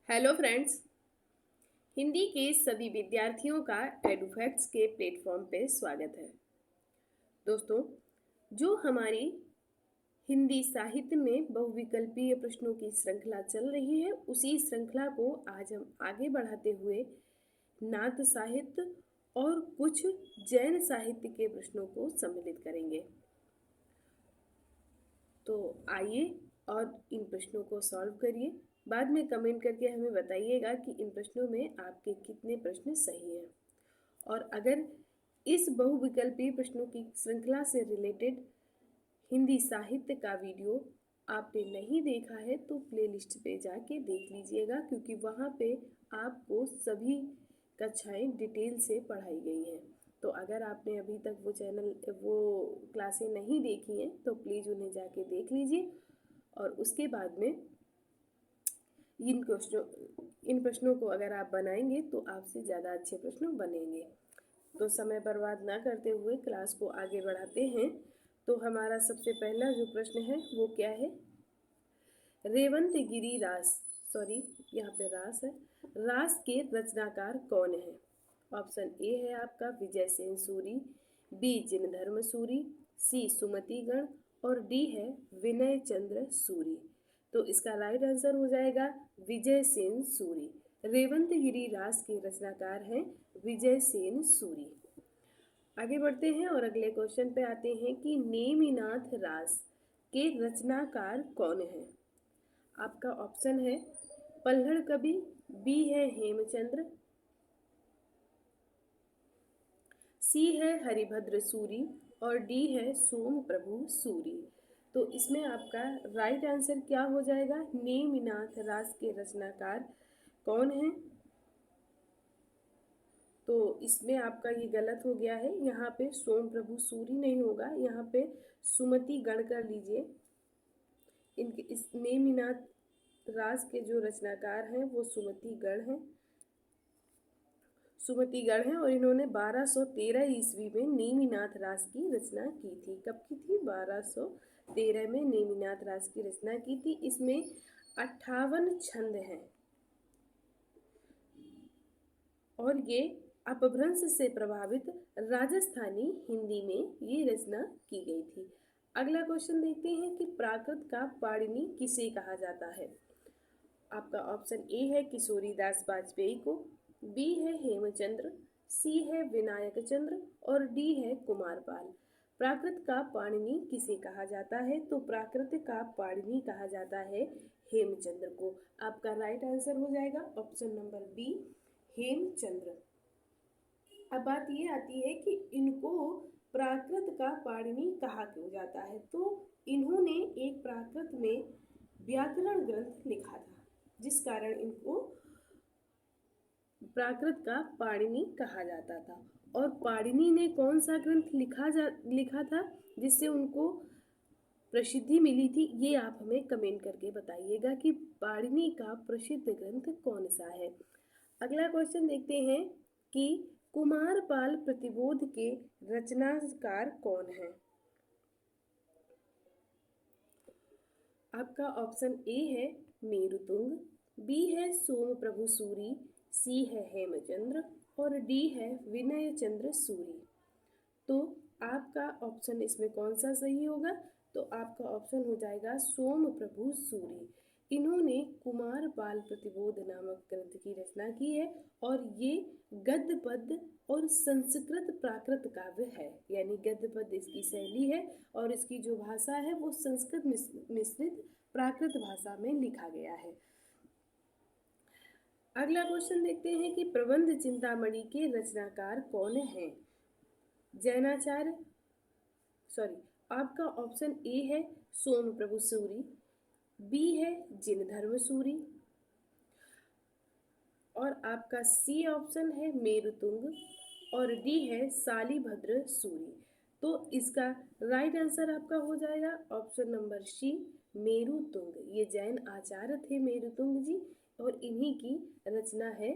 Hello friends. Hindi के सभी विद्यार्थियों का एडुफैक्ट्स के प्लेटफॉर्म पे स्वागत है। दोस्तों, जो हमारी हिंदी साहित्य में बहुविकल्पीय प्रश्नों की श्रृंखला चल रही है, उसी श्रृंखला को आज हम आगे बढ़ाते हुए नाथ साहित्य और कुछ जैन साहित्य के प्रश्नों को सम्मिलित करेंगे। तो आइए और इन प्रश्नों को सॉल्व करिए। बाद में कमेंट करके हमें बताइएगा कि इन प्रश्नों में आपके कितने प्रश्न सही हैं। और अगर इस बहुविकल्पीय प्रश्नों की श्रृंखला से रिलेटेड हिंदी साहित्य का वीडियो आपने नहीं देखा है तो प्लेलिस्ट पे जाके देख लीजिएगा, क्योंकि वहाँ पे आपको सभी कक्षाएं डिटेल से पढ़ाई गई हैं। तो अगर आपने अभी तक वो क्लासें नहीं देखी हैं तो प्लीज़ उन्हें जाके देख लीजिए और उसके बाद में इन प्रश्नों को अगर आप बनाएंगे तो आपसे ज़्यादा अच्छे प्रश्न बनेंगे। तो समय बर्बाद ना करते हुए क्लास को आगे बढ़ाते हैं। तो हमारा सबसे पहला जो प्रश्न है वो क्या है? रेवंत गिरी रास, सॉरी यहाँ पे रास है, रास के रचनाकार कौन है? ऑप्शन ए है आपका विजय सेन सूरी, बी जिनधर्म सूरी, सी सुमति गण और डी है विनय चंद्र सूरी। तो इसका राइट आंसर हो जाएगा विजय सेन सूरी। रेवंत गिरी रास के रचनाकार हैं विजय सेन सूरी। आगे बढ़ते हैं और अगले क्वेश्चन पे आते हैं कि नेमिनाथ रास के रचनाकार कौन है? आपका ऑप्शन है पल्हड़ कवि, बी है हेमचंद्र, सी है हरिभद्र सूरी और डी है सोम प्रभु सूरी। तो इसमें आपका राइट आंसर क्या हो जाएगा? नेमिनाथ रास के रचनाकार कौन है? तो इसमें आपका ये गलत हो गया है। यहाँ पे सोम प्रभु सूरी नहीं होगा, यहाँ पे सुमति गण कर लीजिए। इनके इस नेमिनाथ रास के जो रचनाकार हैं वो सुमति गण हैं और इन्होंने 1213 ईस्वी में नेमिनाथ रास की रचना की थी। कब की थी? 1213 में नेमिनाथ रास की रचना की थी। इसमें 58 छंद हैं और ये अपभ्रंश से प्रभावित राजस्थानी हिंदी में ये रचना की गई थी। अगला क्वेश्चन देखते हैं कि प्राकृत का पाणिनि किसे कहा जाता है? आपका ऑप्शन ए है किशोरीदास वाजपेयी को, बी है हेमचंद्र, सी है विनायक चंद्र और डी है कुमारपाल। प्राकृत का पाणिनि किसे कहा जाता है? तो प्राकृत का पाणिनि कहा जाता है हेमचंद्र को। आपका राइट आंसर हो जाएगा ऑप्शन नंबर बी, हेमचंद्र। अब बात ये आती है कि इनको प्राकृत का पाणिनि कहा क्यों जाता है? तो इन्होंने एक प्राकृत में व्याकरण ग्रंथ लिखा था, जिस कारण इनको प्राकृत का पाणिनि कहा जाता था। और पाणिनि ने कौन सा ग्रंथ लिखा था जिससे उनको प्रसिद्धि मिली थी? ये आप हमें कमेंट करके बताइएगा कि पाणिनि का प्रसिद्ध ग्रंथ कौन सा है। अगला क्वेश्चन देखते हैं कि कुमारपाल प्रतिबोध के रचनाकार कौन है? आपका ऑप्शन ए है मेरुतुंग, बी है सोम प्रभु सूरी, सी है हेमचंद्र और डी है विनय चंद्र सूरी। तो आपका ऑप्शन इसमें कौन सा सही होगा? तो आपका ऑप्शन हो जाएगा सोम प्रभु सूरी। इन्होंने कुमारपाल प्रतिबोध नामक ग्रंथ की रचना की है और ये गद्य पद्य और संस्कृत प्राकृत काव्य है, यानी गद्य पद्य इसकी शैली है और इसकी जो भाषा है वो संस्कृत मिश्रित प्राकृत भाषा में लिखा गया है। अगला क्वेश्चन देखते हैं कि प्रबंध चिंतामणि के रचनाकार कौन है? जैनाचार्य, सॉरी, आपका ऑप्शन ए है सोम प्रभु सूरी, बी है जिनधर्म सूरी और आपका सी ऑप्शन है मेरुतुंग और डी है शालिभद्र सूरी। तो इसका राइट आंसर आपका हो जाएगा ऑप्शन नंबर सी, मेरुतुंग। ये जैन आचार्य थे मेरुतुंग जी और इन्हीं की रचना है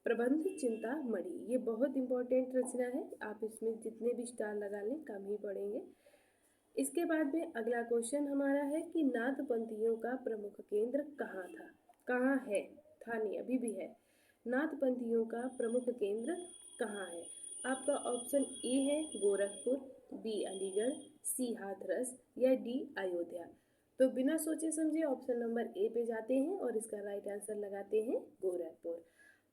प्रबंध चिंतामणि। ये बहुत इंपॉर्टेंट रचना है, आप इसमें जितने भी स्टार लगा लें कम ही पड़ेंगे। इसके बाद में अगला क्वेश्चन हमारा है कि नाथपंथियों का प्रमुख केंद्र कहाँ कहाँ है, था नहीं अभी भी है। नाथपंथियों का प्रमुख केंद्र कहाँ है? आपका ऑप्शन ए है गोरखपुर, बी अलीगढ़, सी हाथरस या डी अयोध्या। तो बिना सोचे समझे ऑप्शन नंबर ए पे जाते हैं और इसका राइट आंसर लगाते हैं गोरखपुर।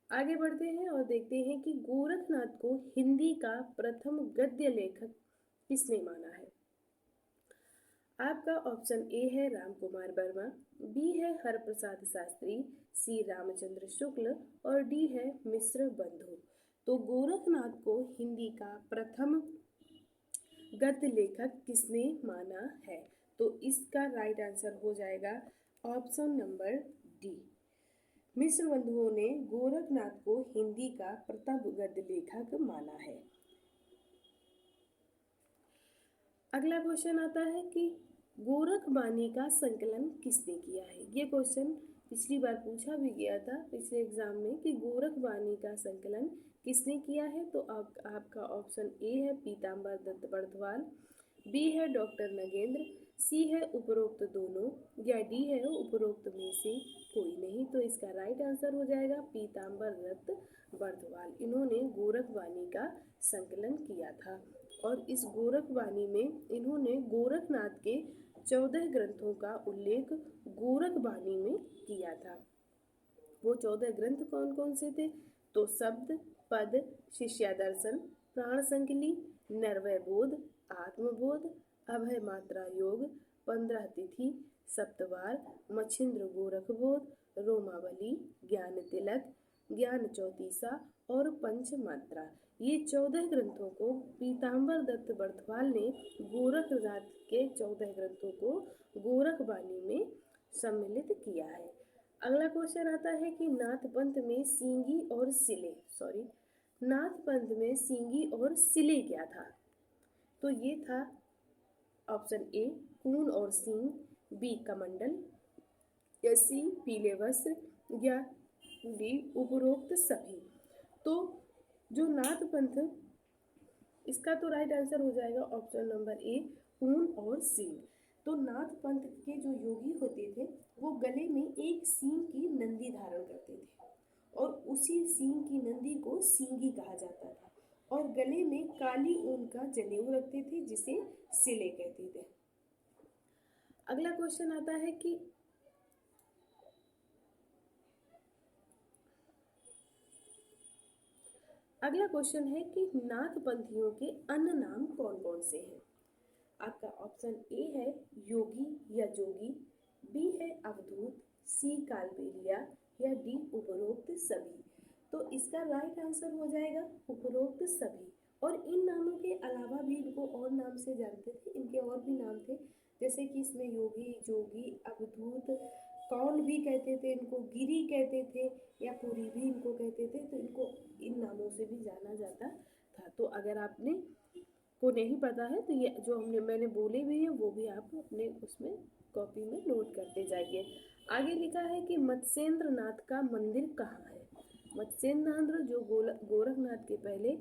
आगे बढ़ते हैं और देखते हैं कि गोरखनाथ को हिंदी का प्रथम गद्य लेखक किसने माना है। आपका ऑप्शन ए है रामकुमार वर्मा, बी है हरप्रसाद शास्त्री, सी रामचंद्र शुक्ल और डी है मिश्र बंधु। तो गोरखनाथ को हिंदी का प्रथम गद्य लेखक किसने माना है? तो इसका राइट आंसर हो जाएगा ऑप्शन नंबर डी। मिश्र बंधुओं ने गोरखनाथ को हिंदी का प्रथम गद्य लेखक माना है। अगला क्वेश्चन आता है कि गोरखबानी का संकलन किसने किया है। ये क्वेश्चन पिछली बार पूछा भी गया था पिछले एग्जाम में कि गोरखबानी का संकलन किसने किया है। तो आपका ऑप्शन ए है पीताम्बर दत्त बर्दवाल, बी है डॉक्टर नगेंद्र, सी है उपरोक्त दोनों या डी है उपरोक्त में से कोई नहीं। तो इसका राइट आंसर हो जाएगा पीताम्बर दत्त बर्दवाल। इन्होंने गोरखबानी का संकलन किया था और इस गोरखबानी में इन्होंने गोरखनाथ के 14 ग्रंथों का उल्लेख गोरखबानी में किया था। वो 14 ग्रंथ कौन कौन से थे? तो शब्द, पद, शिष्यादर्शन, प्राण संकली, नरवय बोध, आत्मबोध, अभय मात्रा योग, 15 तिथि, सप्तवार, मच्छिंद्र गोरख बोध, रोमावली, ज्ञान तिलक, ज्ञान चौतीसा और पंच मात्रा। ये 14 ग्रंथों को पीताम्बर दत्त बर्दवाल ने गोरखनाथ के 14 ग्रंथों को गोरखबानी में सम्मिलित किया है। अगला क्वेश्चन आता है कि नाथपंथ में सींगी और सिले क्या था? तो ये था ऑप्शन ए खून और सींग, बी कमंडल, या सी पीले वस्त्र या डी उपरोक्त सभी। तो जो नाथपंथ, इसका तो राइट आंसर हो जाएगा ऑप्शन नंबर ए ऊन और सींग। तो नाथपंथ के जो योगी होते थे वो गले में एक सींग की नंदी धारण करते थे और उसी सींग की नंदी को सींगी कहा जाता था और गले में काली ऊन का जनेऊ रखते थे जिसे सिले कहते थे। अगला क्वेश्चन आता है कि नाथपंथियों के अन्य नाम कौन कौन से हैं। आपका ऑप्शन ए है योगी या जोगी, बी है अवधूत, सी कालबेलिया या डी उपरोक्त सभी। तो इसका राइट आंसर हो जाएगा उपरोक्त सभी। और इन नामों के अलावा भी इनको और नाम से जानते थे, इनके और भी नाम थे जैसे कि इसमें योगी, जोगी, अवधूत, कौल भी कहते थे इनको, गिरी कहते थे या पुरी भी इनको कहते थे। तो इनको इन नामों से भी जाना जाता था। तो अगर आपने को नहीं पता है तो ये जो मैंने बोले भी हैं वो भी आप अपने उसमें कॉपी में नोट करते जाइए। आगे लिखा है कि मत्स्येंद्र नाथ का मंदिर कहाँ है। मत्स्येंद्र जो गोरखनाथ के पहले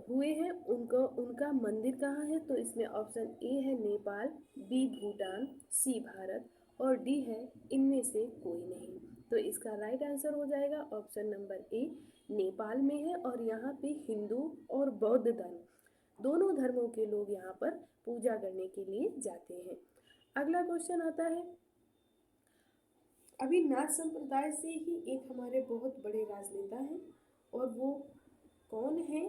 हुए हैं उनका मंदिर कहाँ है। तो इसमें ऑप्शन ए है नेपाल, बी भूटान, सी भारत और डी है इनमें से कोई नहीं। तो इसका राइट आंसर हो जाएगा ऑप्शन नंबर ए नेपाल में है और यहाँ पे हिंदू और बौद्ध धर्म दोनों धर्मों के लोग यहाँ पर पूजा करने के लिए जाते हैं। अगला क्वेश्चन आता है, अभी नाथ संप्रदाय से ही एक हमारे बहुत बड़े राजनेता हैं और वो कौन है,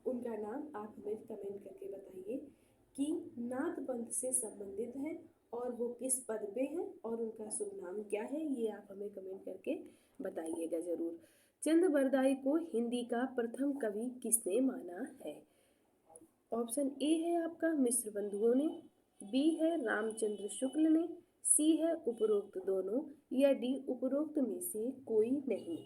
उनका नाम आप हमें कमेंट करके बताइए कि नाथ पंथ से संबंधित हैं और वो किस पद पे हैं और उनका शुभ नाम क्या है। ये आप हमें कमेंट करके बताइएगा ज़रूर। चंद्रबरदाई को हिंदी का प्रथम कवि किसने माना है। ऑप्शन ए है आपका मिश्र बंधुओं ने, बी है रामचंद्र शुक्ल ने, सी है उपरोक्त दोनों या डी उपरोक्त में से कोई नहीं।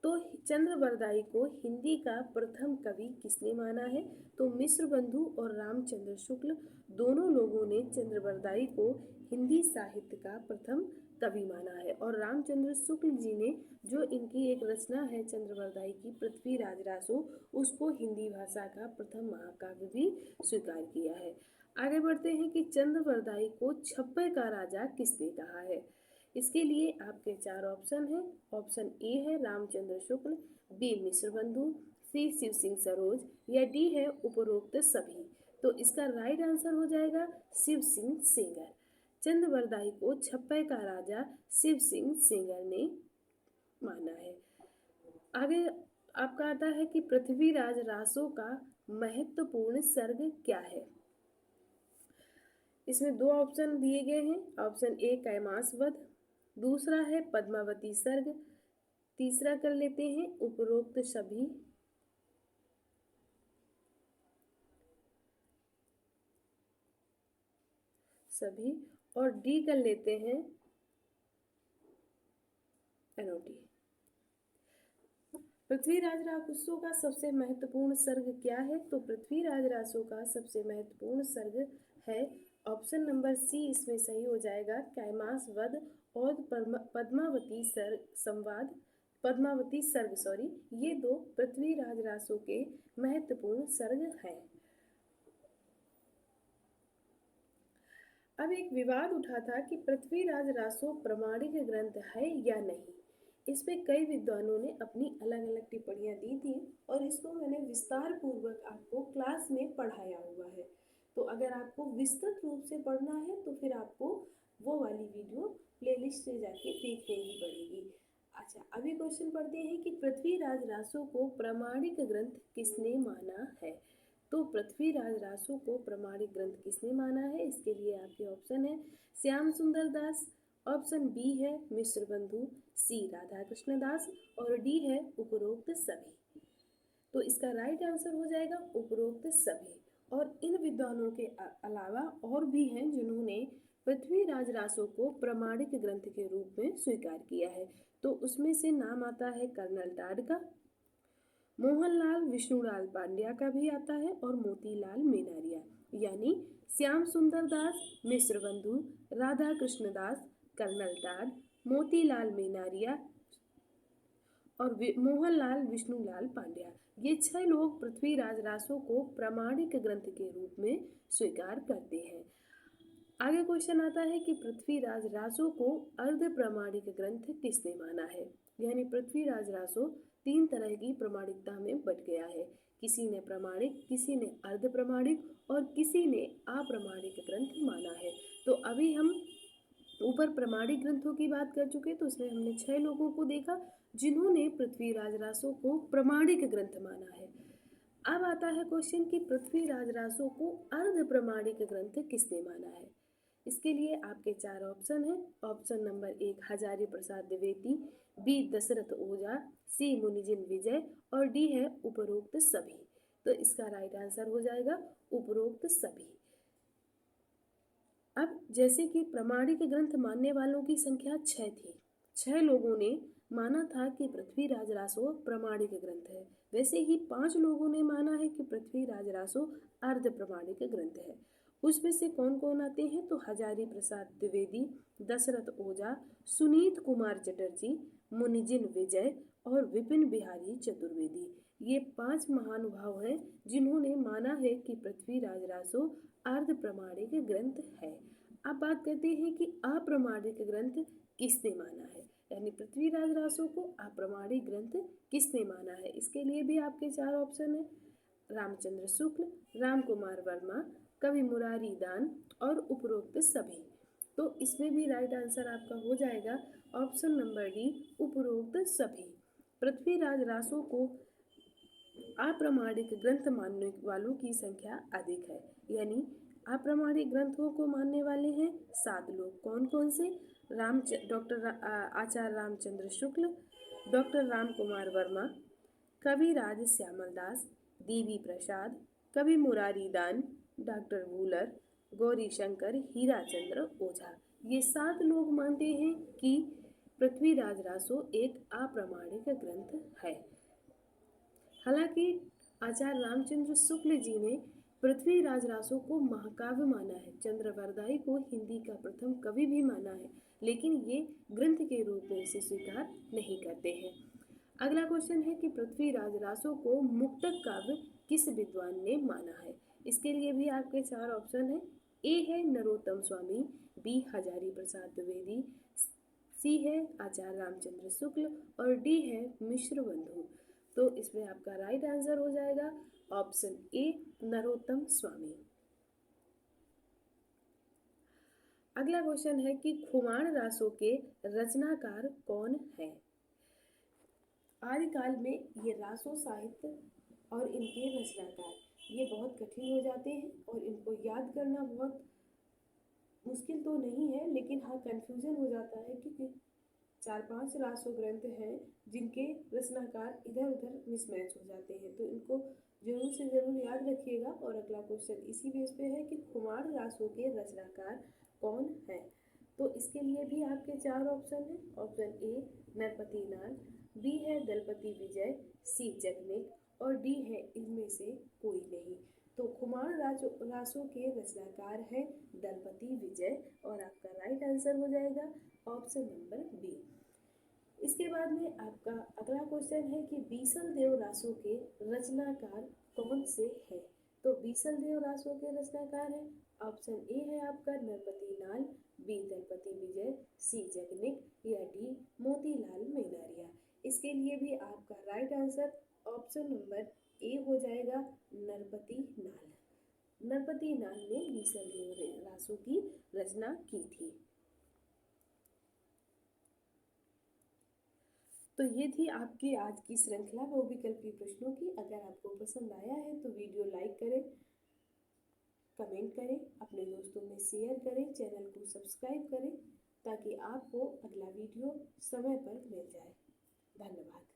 तो चंद्रबरदाई को हिंदी का प्रथम कवि किसने माना है। तो मिश्र बंधु और रामचंद्र शुक्ल दोनों लोगों ने चंद्रबरदाई को हिंदी साहित्य का प्रथम कवि माना है और रामचंद्र शुक्ल जी ने जो इनकी एक रचना है चंद्रबरदाई की पृथ्वीराज रासो, उसको हिंदी भाषा का प्रथम महाकाव्य भी स्वीकार किया है। आगे बढ़ते हैं कि चंद्रवरदाई को छप्पर का राजा किसने कहा है। इसके लिए आपके चार ऑप्शन हैं। ऑप्शन ए है रामचंद्र शुक्ल, बी मिश्रबंधु, सी शिव सिंह सरोज या डी है उपरोक्त सभी। तो इसका राइट आंसर हो जाएगा शिव सिंह सेंगर। चंद्रवरदाई को छप्पर का राजा शिव सिंह सेंगर ने माना है। आगे आपका आता है कि पृथ्वीराज रासो का महत्वपूर्ण सर्ग क्या है। इसमें दो ऑप्शन दिए गए हैं। ऑप्शन ए कैमास वध, दूसरा है पद्मावती सर्ग, तीसरा कर लेते हैं उपरोक्त सभी और डी कर लेते हैं एनओटी। पृथ्वीराज रासो का सबसे महत्वपूर्ण सर्ग क्या है। तो पृथ्वीराज रासो का सबसे महत्वपूर्ण सर्ग है ऑप्शन नंबर सी, इसमें सही हो जाएगा कैमास वध और पद्मावती सर्ग ये दो पृथ्वीराज रासो के महत्वपूर्ण सर्ग हैं। अब एक विवाद उठा था कि पृथ्वीराज रासो प्रमाणिक ग्रंथ है या नहीं। इस पे कई विद्वानों ने अपनी अलग अलग टिप्पणियां दी थी और इसको मैंने विस्तार पूर्वक आपको क्लास में पढ़ाया हुआ है। तो अगर आपको विस्तृत रूप से पढ़ना है तो फिर आपको वो वाली वीडियो प्लेलिस्ट से जाके देखनी ही पड़ेगी। अच्छा, अभी क्वेश्चन पढ़ते हैं कि पृथ्वीराज रासो को प्रमाणिक ग्रंथ किसने माना है। तो पृथ्वीराज रासो को प्रमाणिक ग्रंथ किसने माना है। इसके लिए आपके ऑप्शन है श्याम सुंदर दास, ऑप्शन बी है मिश्रबंधु, सी राधा कृष्ण दास और डी है उपरोक्त सभी। तो इसका राइट आंसर हो जाएगा उपरोक्त सभी। और इन विद्वानों के अलावा और भी हैं जिन्होंने पृथ्वीराज रासो को प्रमाणिक ग्रंथ के रूप में स्वीकार किया है। तो उसमें से नाम आता है कर्नल टाड का, मोहनलाल विष्णुलाल पांड्या का भी आता है और मोतीलाल मेनारिया, यानी श्याम सुंदर दास, मिश्रबंधु, राधा कृष्ण दास, कर्नल टाड, मोतीलाल मेनारिया और मोहनलाल विष्णुलाल पांड्या, ये 6 लोग पृथ्वीराज रासो को प्रमाणिक ग्रंथ के रूप में स्वीकार करते हैं। आगे क्वेश्चन आता है कि पृथ्वीराज रासो को अर्ध प्रमाणिक ग्रंथ किसने माना है। यानी पृथ्वीराज रासो 3 तरह की प्रमाणिकता में बट गया है। किसी ने प्रमाणिक, किसी ने अर्ध प्रमाणिक और किसी ने अप्रमाणिक ग्रंथ माना है। तो अभी हम ऊपर प्रमाणिक ग्रंथों की बात कर चुके, तो उसमें हमने 6 लोगों को देखा जिन्होंने पृथ्वीराज रासो को प्रमाणिक ग्रंथ माना है। अब आता है क्वेश्चन कि पृथ्वीराज रासो को अर्ध प्रमाणिक ग्रंथ किसने माना है। इसके लिए आपके 4 ऑप्शन हैं। Option number 1 Hazari Prasad Dwivedi, B Dasharath ओझा, सी मुनिजिन विजय और डी है उपरोक्त सभी। तो इसका राइट आंसर हो जाएगा उपरोक्त सभी। अब जैसे कि प्रमाणिक ग्रंथ मानने वालों की संख्या 6 थी, 6 लोगों ने माना था कि पृथ्वीराज रासो प्रमाणिक ग्रंथ है, वैसे ही 5 लोगों ने माना है कि पृथ्वीराज रासो अर्ध प्रमाणिक ग्रंथ है। उसमें से कौन कौन आते हैं। तो हजारी प्रसाद द्विवेदी, दशरथ ओझा, सुनीत कुमार चटर्जी, मुनिजिन विजय और विपिन बिहारी चतुर्वेदी, ये 5 महानुभाव हैं जिन्होंने माना है कि पृथ्वीराज रासो अर्ध प्रमाणिक ग्रंथ है। अब बात करते हैं कि अप्रमाणिक ग्रंथ किसने माना है, यानी पृथ्वीराज रासो को अप्रमाणिक ग्रंथ किसने माना है। इसके लिए भी आपके 4 ऑप्शन है, रामचंद्र शुक्ल, राम कुमार वर्मा, कवि मुरारी दान और उपरोक्त सभी। तो इसमें भी राइट आंसर आपका हो जाएगा ऑप्शन नंबर डी उपरोक्त सभी। पृथ्वीराज रासो को अप्रमाणिक ग्रंथ मानने वालों की संख्या अधिक है, यानी अप्रमाणिक ग्रंथों को मानने वाले हैं 7 लोग। कौन कौन से। डॉक्टर आचार्य रामचंद्र शुक्ल, डॉक्टर राम कुमार वर्मा, कविराज श्यामल दास, देवी प्रसाद, कवि मुरारी दान, डॉक्टर वूलर, गौरी शंकर, हीराचंद्र ओझा, ये 7 लोग मानते हैं कि पृथ्वीराज रासो एक अप्रमाणिक ग्रंथ है। हालांकि आचार्य रामचंद्र शुक्ल जी ने पृथ्वीराज रासो को महाकाव्य माना है, चंद्रवरदाई को हिंदी का प्रथम कवि भी माना है, लेकिन ये ग्रंथ के रूप में इसे स्वीकार नहीं करते हैं। अगला क्वेश्चन है कि पृथ्वीराज रासो को मुक्तक काव्य किस विद्वान ने माना है। इसके लिए भी आपके 4 ऑप्शन हैं। ए है नरोत्तम स्वामी, बी हजारी प्रसाद द्विवेदी, सी है आचार्य रामचंद्र शुक्ल और डी है मिश्र बंधु। तो इसमें आपका राइट आंसर हो जाएगा ऑप्शन ए नरोत्तम स्वामी। अगला क्वेश्चन है कि खुमाण रासों के रचनाकार कौन है। आदिकाल में ये रासो साहित्य और इनके रचनाकार ये बहुत कठिन हो जाते हैं और इनको याद करना बहुत मुश्किल तो नहीं है, लेकिन हाँ कन्फ्यूजन हो जाता है क्योंकि 4-5 रासो ग्रंथ हैं जिनके रचनाकार इधर उधर मिसमैच हो जाते हैं, तो इनको जरूर से जरूर याद रखिएगा। और अगला क्वेश्चन इसी बेस पे है कि खुमार रासो के रचनाकार कौन है। तो इसके लिए भी आपके 4 ऑप्शन हैं। ऑप्शन ए नरपति नाल, बी है दलपति विजय, सी जगनिक और डी है इनमें से कोई नहीं। तो खुमार रासों के रचनाकार हैं दलपति विजय और आपका राइट आंसर हो जाएगा ऑप्शन नंबर बी। इसके बाद में आपका अगला क्वेश्चन है कि बीसल देव रासों के रचनाकार कौन से हैं। तो बीसल देव रासों के रचनाकार हैं ऑप्शन ए है आपका नरपति नाल, बी दलपति विजय, सी जगनिक या डी मोतीलाल मेनारिया। इसके लिए भी आपका right answer option number A हो जाएगा नरपति नाल। नरपति नाल ने बीसल देव रासों की रचना की थी। तो ये थी आपकी आज की श्रृंखला बहुविकल्पी प्रश्नों की। अगर आपको पसंद आया है तो वीडियो लाइक करें, कमेंट करें, अपने दोस्तों में शेयर करें, चैनल को सब्सक्राइब करें ताकि आपको अगला वीडियो समय पर मिल जाए। धन्यवाद।